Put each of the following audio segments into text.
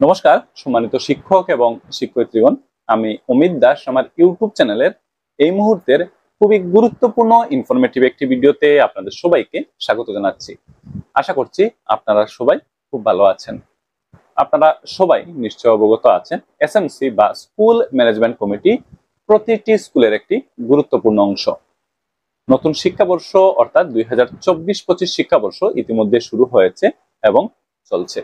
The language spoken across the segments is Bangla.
নমস্কার সম্মানিত শিক্ষক এবং শিক্ষয়িত্রীগণ, আমি অমিত দাস আমার ইউটিউব চ্যানেলের এই মুহূর্তের খুবই গুরুত্বপূর্ণ ইনফরমেটিভ একটি ভিডিওতে আপনাদের সবাইকে স্বাগত জানাচ্ছি। আশা করছি আপনারা সবাই খুব ভালো আছেন। আপনারা সবাই নিশ্চয় অবগত আছেন, এসএমসি বা স্কুল ম্যানেজমেন্ট কমিটি প্রতিটি স্কুলের একটি গুরুত্বপূর্ণ অংশ। নতুন শিক্ষাবর্ষ অর্থাৎ 2024-25 শিক্ষাবর্ষ ইতিমধ্যে শুরু হয়েছে এবং চলছে।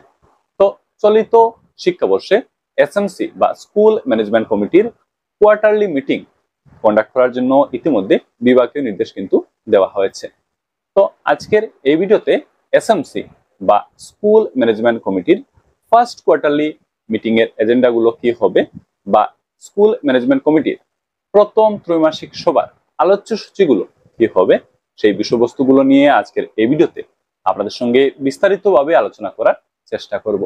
তো চলিত শিক্ষাবর্ষে এসএমসি বা স্কুল ম্যানেজমেন্ট কমিটির কোয়ার্টারলি মিটিং কন্ডাক্ট করার জন্য ইতিমধ্যে বিভাগীয় নির্দেশ কিন্তু দেওয়া হয়েছে। তো আজকের এই ভিডিওতে এসএমসি বা স্কুল ম্যানেজমেন্ট কমিটির ফার্স্ট কোয়ার্টারলি মিটিং এর এজেন্ডাগুলো কি হবে বা স্কুল ম্যানেজমেন্ট কমিটির প্রথম ত্রৈমাসিক সভার আলোচ্য সূচিগুলো কি হবে সেই বিষয়বস্তুগুলো নিয়ে আজকের এই ভিডিওতে আপনাদের সঙ্গে বিস্তারিতভাবে আলোচনা করার চেষ্টা করব।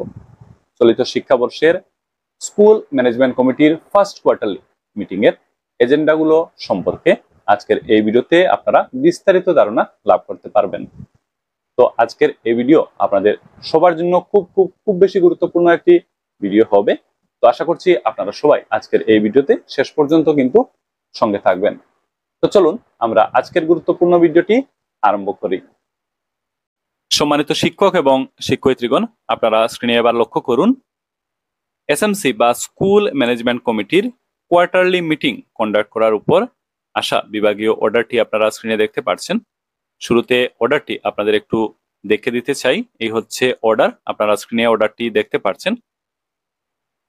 চলিত শিক্ষাবর্ষের স্কুল ম্যানেজমেন্ট কমিটির ফার্স্ট কোয়ার্টারলি মিটিং এর এজেন্ডাগুলো সম্পর্কে আজকের এই ভিডিওতে আপনারা বিস্তারিত ধারণা লাভ করতে পারবেন। তো আজকের এই ভিডিও আপনাদের সবার জন্য খুব খুব খুব বেশি গুরুত্বপূর্ণ একটি ভিডিও হবে। তো আশা করছি আপনারা সবাই আজকের এই ভিডিওতে শেষ পর্যন্ত কিন্তু সঙ্গে থাকবেন। তো চলুন আমরা আজকের গুরুত্বপূর্ণ ভিডিওটি আরম্ভ করি। সম্মানিত শিক্ষক এবং শিক্ষয়িত্রীগণ, আপনারা স্ক্রিনে এবার লক্ষ্য করুন, এসএমসি বা স্কুল ম্যানেজমেন্ট কমিটির কোয়ার্টারলি মিটিং কন্ডাক্ট করার উপর আসা বিভাগীয় অর্ডারটি আপনারা স্ক্রিনে দেখতে পাচ্ছেন। শুরুতে অর্ডারটি আপনাদের একটু দেখে দিতে চাই। এই হচ্ছে অর্ডার, আপনারা স্ক্রিনে অর্ডারটি দেখতে পাচ্ছেন।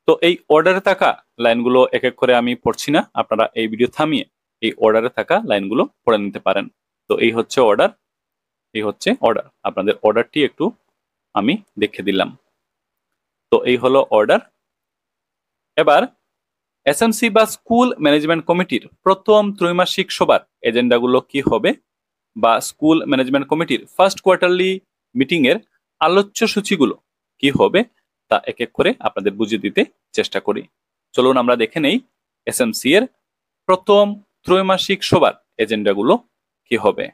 তো এই অর্ডারে থাকা লাইনগুলো এক এক করে আমি পড়ছি না, আপনারা এই ভিডিও থামিয়ে এই অর্ডারে থাকা লাইনগুলো পড়ে নিতে পারেন। তো এই হচ্ছে অর্ডার, এই হচ্ছে অর্ডার, আপনাদের অর্ডারটি একটু আমি দেখে দিলাম। তো এই হলো অর্ডার। এবার এসএমসি বা স্কুল ম্যানেজমেন্ট কমিটির প্রথম ত্রৈমাসিক সভার এজেন্ডাগুলো কি হবে বা স্কুল ম্যানেজমেন্ট কমিটির ফার্স্ট কোয়ার্টারলি মিটিং এর আলোচ্য সূচিগুলো কি হবে তা এক এক করে আপনাদের বুঝিয়ে দিতে চেষ্টা করি। চলুন আমরা দেখে নেই এসএমসি এর প্রথম ত্রৈমাসিক সভার এজেন্ডাগুলো কি হবে।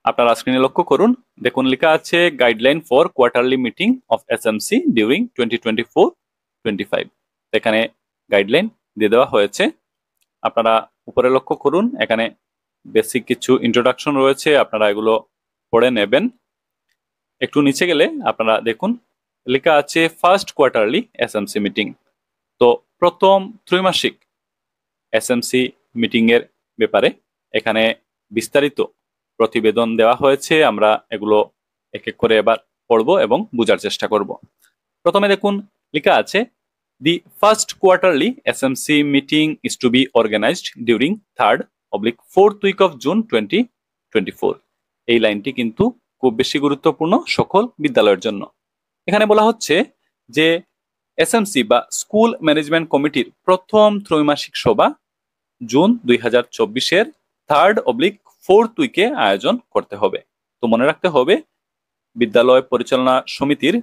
আপনারা স্ক্রিনে লক্ষ্য করুন, দেখুন লেখা আছে guideline for quarterly meeting of SMC during 2024-25। এখানে গাইডলাইন দিয়ে দেওয়া হয়েছে। আপনারা উপরে লক্ষ্য করুন, এখানে বেসিক কিছু ইন্ট্রোডাকশন রয়েছে, আপনারা এগুলো পড়ে নেবেন। একটু নিচে গেলে আপনারা দেখুন লেখা আছে ফার্স্ট কোয়ার্টারলি এসএমসি মিটিং। তো প্রথম ত্রৈমাসিক এসএমসি মিটিং এর ব্যাপারে এখানে বিস্তারিত প্রতিবেদন দেওয়া হয়েছে। আমরা এগুলো এক এক করে এবার পড়ব এবং বোঝার চেষ্টা করব। প্রথমে দেখুন লেখা আছে the first quarterly SMC meeting is to be organised during 3rd/4th week of June 2024। এই লাইনটি কিন্তু খুব বেশি গুরুত্বপূর্ণ সকল বিদ্যালয়ের জন্য। এখানে বলা হচ্ছে যে এসএমসি বা স্কুল ম্যানেজমেন্ট কমিটির প্রথম ত্রৈমাসিক সভা জুন 2024-এর 3rd/4th উইকে আয়োজন করতে হবে। তো মনে রাখতে হবে, বিদ্যালয় পরিচালনা সমিতির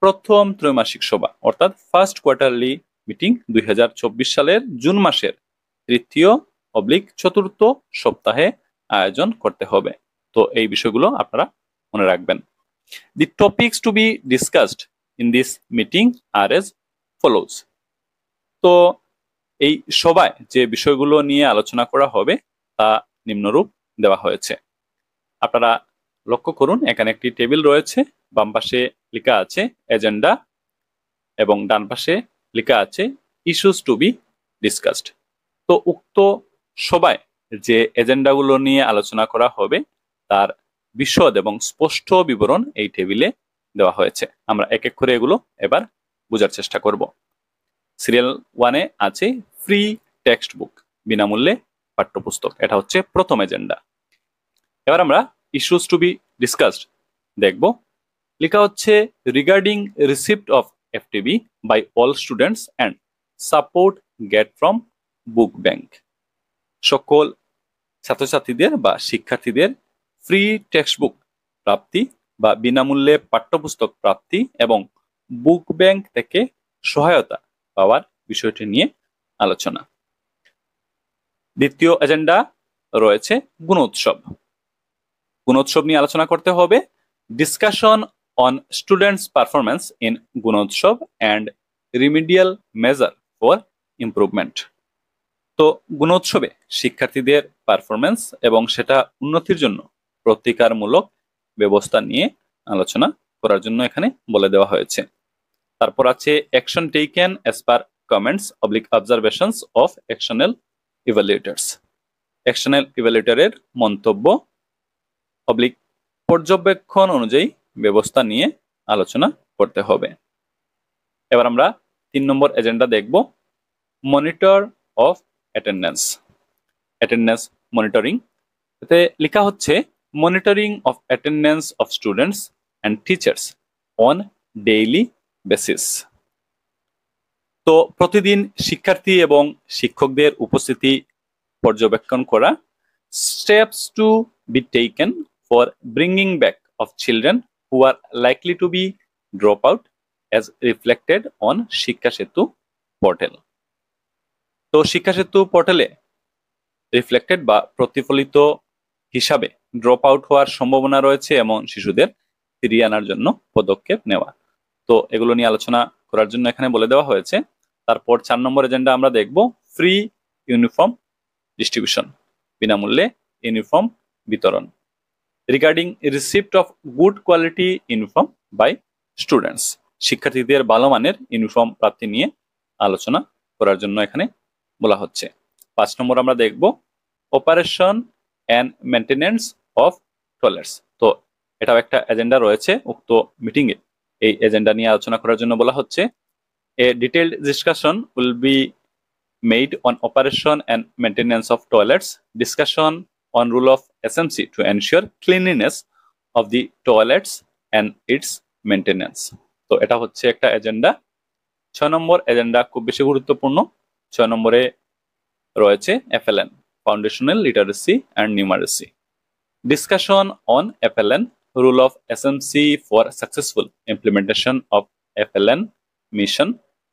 প্রথম ত্রৈমাসিক সভা অর্থাৎ ফার্স্ট কোয়ার্টারলি মিটিং 2024 সালের জুন মাসের 3য়/4th সপ্তাহে আয়োজন করতে হবে। তো এই বিষয়গুলো আপনারা মনে রাখবেন। The topics to be discussed in this meeting are as follows. তো এই সভায় যে বিষয়গুলো নিয়ে আলোচনা করা হবে তা নিম্নরূপ দেওয়া হয়েছে। আপনারা লক্ষ্য করুন, এখানে একটি টেবিল রয়েছে, বাম পাশে লেখা আছে এজেন্ডা এবং ডান পাশে লেখা আছে ইস্যুস টু বি ডিসকাসড। তো উক্ত সভায় যে এজেন্ডাগুলো নিয়ে আলোচনা করা হবে তার বিশদ এবং স্পষ্ট বিবরণ এই টেবিলে দেওয়া হয়েছে। আমরা এক এক করে এগুলো এবার বোঝার চেষ্টা করব। সিরিয়াল 1-এ আছে ফ্রি টেক্সট বুক, বিনামূল্যে পাঠ্যপুস্তক, এটা হচ্ছে প্রথম এজেন্ডা। এবার আমরা ইস্যুস টু বি ডিসকাসড দেখব। লেখা হচ্ছে regarding receipt of FTB by all students and support get from book bank. সকল ছাত্রছাত্রীদের বা শিক্ষার্থীদের ফ্রি টেক্সট বুক প্রাপ্তি বা বিনামূল্যে পাঠ্যপুস্তক প্রাপ্তি এবং বুক ব্যাংক থেকে সহায়তা পাওয়ার বিষয়টি নিয়ে আলোচনা। দ্বিতীয় এজেন্ডা রয়েছে গুণোৎসব। গুণোৎসব নিয়ে আলোচনা করতে হবে। Discussion on students' performance in Gunotsav and remedial measure for improvement. তো গুণোৎসবে শিক্ষার্থীদের পারফরমেন্স এবং সেটা উন্নতির জন্য প্রতিকারমূলক ব্যবস্থা নিয়ে আলোচনা করার জন্য এখানে বলে দেওয়া হয়েছে। তারপর আছে action taken as per comments oblique observations of actional evaluators. Actional ইভালুয়েটরের মন্তব্য অবলিক পর্যবেক্ষণ অনুযায়ী ব্যবস্থা নিয়ে আলোচনা করতে হবে। এবার আমরা 3 নম্বর এজেন্ডা দেখব, monitor of attendance. Attendance monitoring, এতে লেখা হচ্ছে monitoring of attendance of students and teachers on daily basis. তো প্রতিদিন শিক্ষার্থী এবং শিক্ষকদের উপস্থিতি পর্যবেক্ষণ করা। Steps to be taken for bringing back of children who are likely to be drop out as reflected on Shiksha Setu portal. তো শিক্ষা সেতু পোর্টালে রিফ্লেক্টেড বা প্রতিফলিত হিসাবে ড্রপ আউট হওয়ার সম্ভাবনা রয়েছে এমন শিশুদের ফিরিয়ে আনার জন্য পদক্ষেপ নেওয়া। তো এগুলো নিয়ে আলোচনা করার জন্য এখানে বলে দেওয়া হয়েছে। তারপর 4 নম্বর এজেন্ডা আমরা দেখব, ফ্রি ইউনিফর্ম ডিস্ট্রিবিউশন, বিনামূল্যে ইউনিফর্ম বিতরণ। Regarding receipt of good quality uniform by students, শিক্ষার্থীদের ভালো মানের ইউনিফর্ম প্রাপ্তি নিয়ে আলোচনা করার জন্য এখানে বলা হচ্ছে। 5 নম্বর আমরা দেখব, operation and maintenance of toilets. তো এটাও একটা এজেন্ডা রয়েছে উক্ত মিটিং এ, এই এজেন্ডা নিয়ে আলোচনা করার জন্য বলা হচ্ছে। A detailed discussion will be made on operation and maintenance of toilets, discussion on role of SMC to ensure cleanliness of the toilets and its maintenance. তো এটা হচ্ছে একটা এজেন্ডা। 6 নম্বর এজেন্ডা খুব বেশি গুরুত্বপূর্ণ। 6 নম্বরে রয়েছে FLN, Foundational Literacy and Numeracy. Discussion on FLN, role of SMC for successful implementation of FLN mission,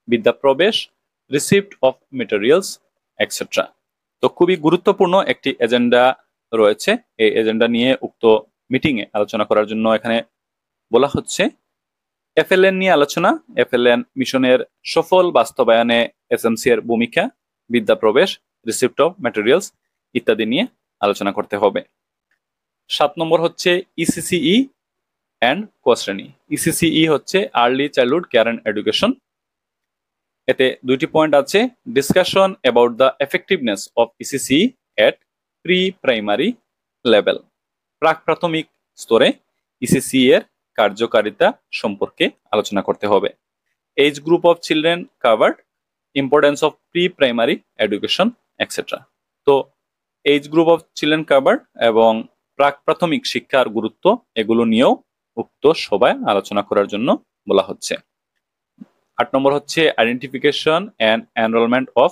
বিদ্যা প্রবেশ, রিসিপ্ট অফ মেটেরিয়ালস এটসেট্রা। তো খুবই গুরুত্বপূর্ণ একটি এজেন্ডা রয়েছে। এই এজেন্ডা নিয়ে উক্ত মিটিং এ আলোচনা করার জন্য এখানে বলা হচ্ছে। FLN নিয়ে আলোচনা, FLN মিশনের সফল বাস্তবায়নে SMC এর ভূমিকা, বিদ্যা প্রবেশ, রিসিপ্ট অফ মেটেরিয়ালস ইত্যাদি নিয়ে আলোচনা করতে হবে। 7 নম্বর হচ্ছে ECCE অ্যান্ড কোশ্রেণী। ECCE হচ্ছে early childhood care and education. এতে 2টি পয়েন্ট আছে, discussion about the effectiveness of ECCE at pre primary level. প্রাক প্রাথমিক স্তরে ECCE এর কার্যকারিতা সম্পর্কে আলোচনা করতে হবে। Age group of children covered, importance of pre primary education etcetera. তো age group of children covered এবং প্রাক প্রাথমিক শিক্ষার গুরুত্ব, এগুলো নিয়েও উক্ত সভায় আলোচনা করার জন্য বলা হচ্ছে। 8 নম্বর হচ্ছে identification and enrolment of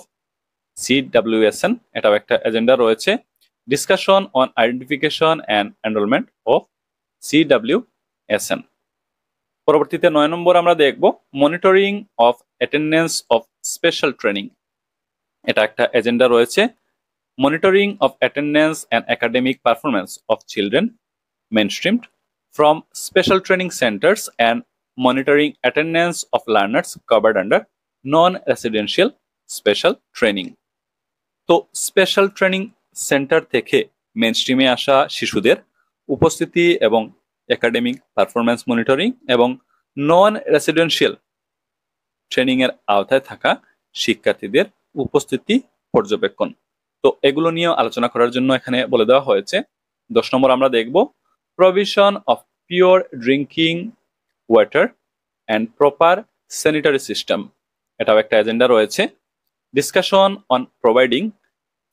CWSN, এটাও একটা এজেন্ডা রয়েছে। Discussion on identification and enrolment of CWSN। পরবর্তীতে 9 নম্বর আমরা দেখব, monitoring of attendance of special training. এটা একটা এজেন্ডা রয়েছে। Monitoring of attendance and academic performance of children mainstreamed from special training centers and monitoring attendance of learners covered under non-residential special training. তো স্পেশাল ট্রেনিং সেন্টার থেকে মেইনস্ট্রিমে আসা শিশুদের উপস্থিতি এবং একাডেমিক পারফরমেন্স মনিটরিং এবং নন রেসিডেন্সিয়াল ট্রেনিং এর আওতায় থাকা শিক্ষার্থীদের উপস্থিতি পর্যবেক্ষণ। তো এগুলো নিয়ে আলোচনা করার জন্য এখানে বলে দেওয়া হয়েছে। 10 নম্বর আমরা দেখব, provision of pure drinking water and proper sanitary system, এটাও একটা এজেন্ডা রয়েছে। discussion on providing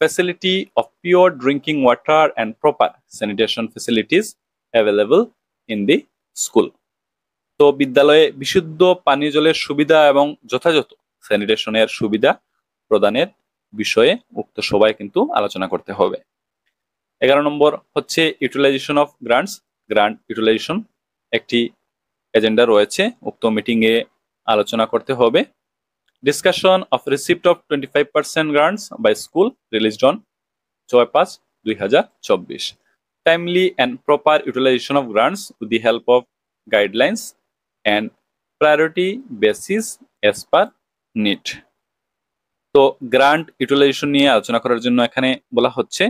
facility of pure drinking water and proper sanitation facilities available in the school. তো বিদ্যালয়ে বিশুদ্ধ পানীয় জলের সুবিধা এবং যথাযথ স্যানিটেশনের সুবিধা প্রদানের বিষয়ে উক্ত সভায় কিন্তু আলোচনা করতে হবে। 11 নম্বর হচ্ছে utilisation of grants, grant utilisation একটি এজেন্ডা রয়েছে, উক্ত মিটিং এ আলোচনা করতে হবে। Discussion of receipt of 25% grants by school released on 6/5/2024। Timely and proper utilisation of grants with the help of guidelines and priority basis as per need. তো গ্রান্ট ইউটিলাইজেশন নিয়ে আলোচনা করার জন্য এখানে বলা হচ্ছে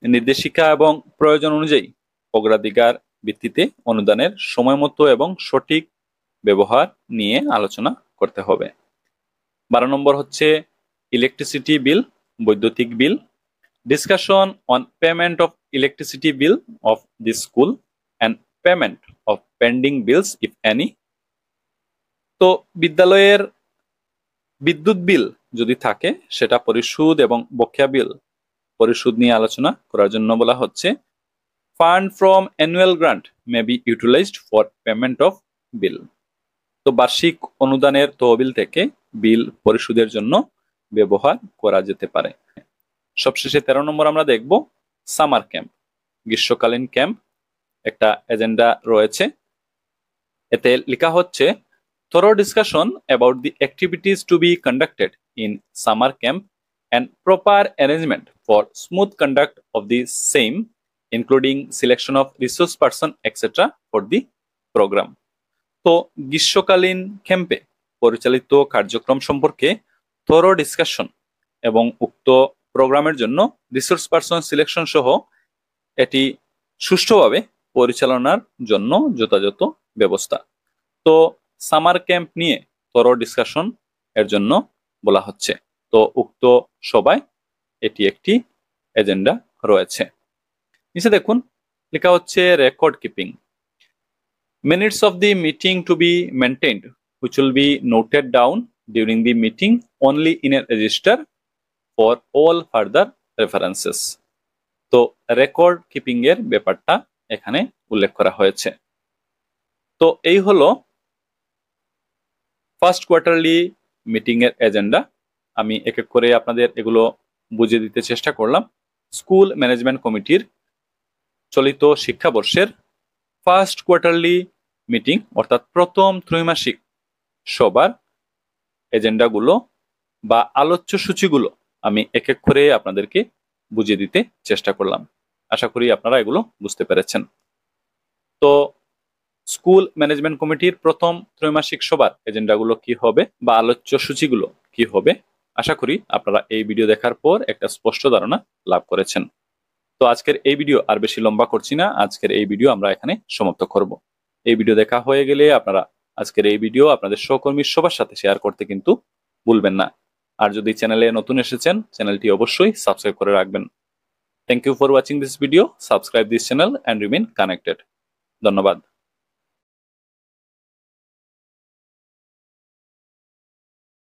নির্দেশিকা এবং প্রয়োজন অনুযায়ী অগ্রাধিকার ভিত্তিতে অনুদানের সময়মতো এবং সঠিক ব্যবহার নিয়ে আলোচনা করতে হবে। 12 নম্বর হচ্ছে ইলেকট্রিসিটি বিল, বৈদ্যুতিক bill, discussion on payment of electricity bill of the school and payment of pending bills if any. তো বিদ্যালয়ের বিদ্যুৎ বিল যদি থাকে সেটা পরিশোধ এবং বকেয়া বিল পরিশোধ নিয়ে আলোচনা করার জন্য বলা হচ্ছে fund from annual grant may be utilised for payment of bill. তো বার্ষিক অনুদানের তহবিল থেকে বিল পরিশোধের জন্য ব্যবহার করা যেতে পারে। সবশেষে 13 নম্বর আমরা দেখব সামার ক্যাম্প, গ্রীষ্মকালীন ক্যাম্প। একটা এজেন্ডা রয়েছে, এতে লেখা হচ্ছে thorough discussion about the activities to be conducted in summer camp and proper arrangement for smooth conduct of the same, including selection of resource person etc. for the program. তো গ্রীষ্মকালীন ক্যাম্পে পরিচালিত কার্যক্রম সম্পর্কে থরো ডিসকাশন এবং উক্ত প্রোগ্রামের জন্য রিসোর্স পারসন সিলেকশন সহ এটি সুষ্ঠুভাবে পরিচালনার জন্য যথাযথ ব্যবস্থা। তো সামার ক্যাম্প নিয়ে থরো ডিসকাশন এর জন্য বলা হচ্ছে। তো উক্ত সভায় এটি একটি এজেন্ডা রয়েছে। নিচে দেখুন লেখা হচ্ছে record keeping. Minutes of the meeting to be maintained, which will be noted down during the meeting only in a register for all further references. তো রেকর্ড কিপিং এর ব্যাপারটা এখানে উল্লেখ করা হয়েছে। তো এই হলো ফার্স্ট কোয়ার্টারলি মিটিং এর এজেন্ডা। আমি এক এক করে আপনাদের এগুলো বুঝিয়ে দিতে চেষ্টা করলাম। স্কুল ম্যানেজমেন্ট কমিটির চলিত শিক্ষাবর্ষের ফার্স্ট কোয়ার্টারলি মিটিং অর্থাৎ প্রথম ত্রৈমাসিক সবার এজেন্ডাগুলো বা আলোচ্য সূচিগুলো আমি এক এক করে আপনাদেরকে বুঝিয়ে দিতে চেষ্টা করলাম। আশা করি আপনারা এগুলো বুঝতে পেরেছেন। তো স্কুল ম্যানেজমেন্ট কমিটির প্রথম ত্রৈমাসিক সবার এজেন্ডাগুলো কি হবে বা আলোচ্য সূচিগুলো কি হবে, আশা করি আপনারা এই ভিডিও দেখার পর একটা স্পষ্ট ধারণা লাভ করেছেন। তো আজকের এই ভিডিও আর বেশি লম্বা করছি না, আজকের এই ভিডিও আমরা এখানে সমাপ্ত করব। এই ভিডিও দেখা হয়ে গেলে আপনারা আজকের এই ভিডিও আপনাদের সহকর্মী সবার সাথে শেয়ার করতে কিন্তু ভুলবেন না। আর যদি চ্যানেলে নতুন এসেছেন চ্যানেলটি অবশ্যই সাবস্ক্রাইব করে রাখবেন। Thank you for watching this video. Subscribe this channel and remain connected. ধন্যবাদ।